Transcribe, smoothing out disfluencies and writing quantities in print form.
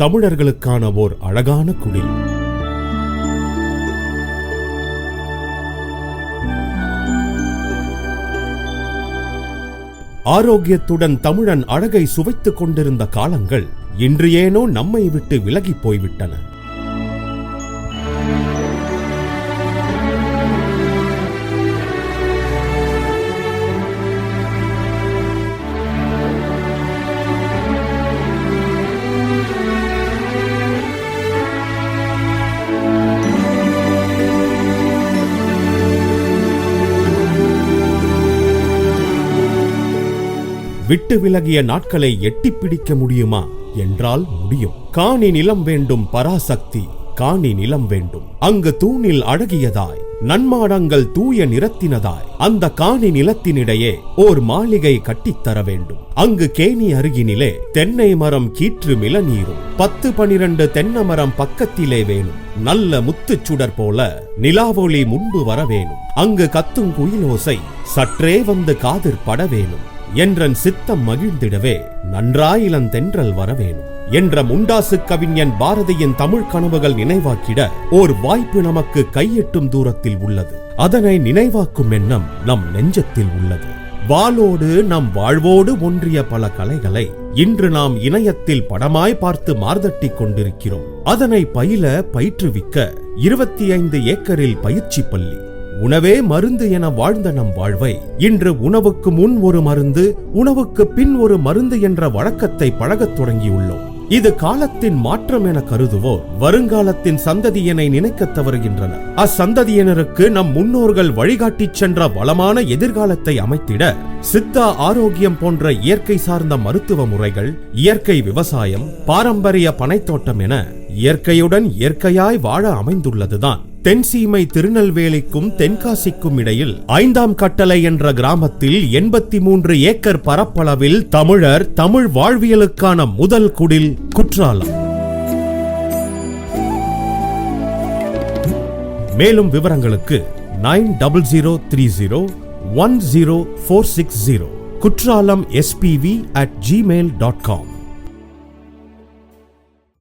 தமிழர்களுக்கான ஓர் அழகான குடில். ஆரோக்கியத்துடன் தமிழன் அழகை சுவைத்துக் கொண்டிருந்த காலங்கள் இன்று ஏனோ நம்மை விட்டு விலகி போய்விட்டன. விட்டு விலகிய நாட்களை எட்டி பிடிக்க முடியுமா என்றால் முடியும். காணி நிலம் வேண்டும் பராசக்தி, காணி நிலம் வேண்டும். அங்கு தூணில் அழகியதாய் நன்மாடங்கள் தூய நிறத்தினதாய் அந்த காணி நிலத்தினிடையே ஓர் மாளிகை கட்டித்தர வேண்டும். அங்கு கேணி அருகினிலே தென்னை மரம் கீற்று மிளநீரும் 10-12 தென்னை மரம் பக்கத்திலே வேணும். நல்ல முத்துச் சுடர் போல நிலாவொளி முன்பு வர வேணும். அங்கு கத்தும் குயிலோசை சற்றே வந்து காதிற் பட வேணும். என்றன் சித்தம் மகிழ்ந்திடவே நன்றாயிலந்தென்றல் வரவேணும் என்ற முண்டாசு கவிஞன் பாரதியின் தமிழ் கனவுகள் நினைவாக்கிட ஓர் வாய்ப்பு நமக்கு கையெட்டும் தூரத்தில் உள்ளது. அதனை நினைவாக்கும் எண்ணம் நம் நெஞ்சத்தில் உள்ளது. வாளோடு நம் வாழ்வோடு ஒன்றிய பல கலைகளை இன்று நாம் இணையத்தில் படமாய் பார்த்து மார்தட்டி கொண்டிருக்கிறோம். அதனை பயில பயிற்றுவிக்க 25 ஏக்கரில் பயிற்சி பள்ளி. உணவே மருந்து என வாழ்ந்த நம் வாழ்வை இன்று உணவுக்கு முன் ஒரு மருந்து, உணவுக்கு பின் ஒரு மருந்து என்ற வழக்கத்தை பழகத் தொடங்கியுள்ளோம். இது காலத்தின் மாற்றம் என கருதுவோர் வருங்காலத்தின் சந்ததியினை நினைக்க தவறுகின்றனர். அச்சந்ததியினருக்கு நம் முன்னோர்கள் வழிகாட்டிச் சென்ற வளமான எதிர்காலத்தை அமைத்திட சித்தா ஆரோக்கியம் போன்ற இயற்கை சார்ந்த மருத்துவ முறைகள், இயற்கை விவசாயம், பாரம்பரிய பனைத்தோட்டம் என இயற்கையுடன் இயற்கையாய் வாழ அமைந்துள்ளதுதான் தென்சீமை திருநெல்வேலிக்கும் தென்காசிக்கும் இடையில் 5ஆம் கட்டளை என்ற கிராமத்தில் 83 ஏக்கர் பரப்பளவில் தமிழர் தமிழ் வாழ்வியலுக்கான முதல் குடில் குற்றாலம். மேலும் விவரங்களுக்கு 9003010460 குற்றாலம் spv@gmail.com.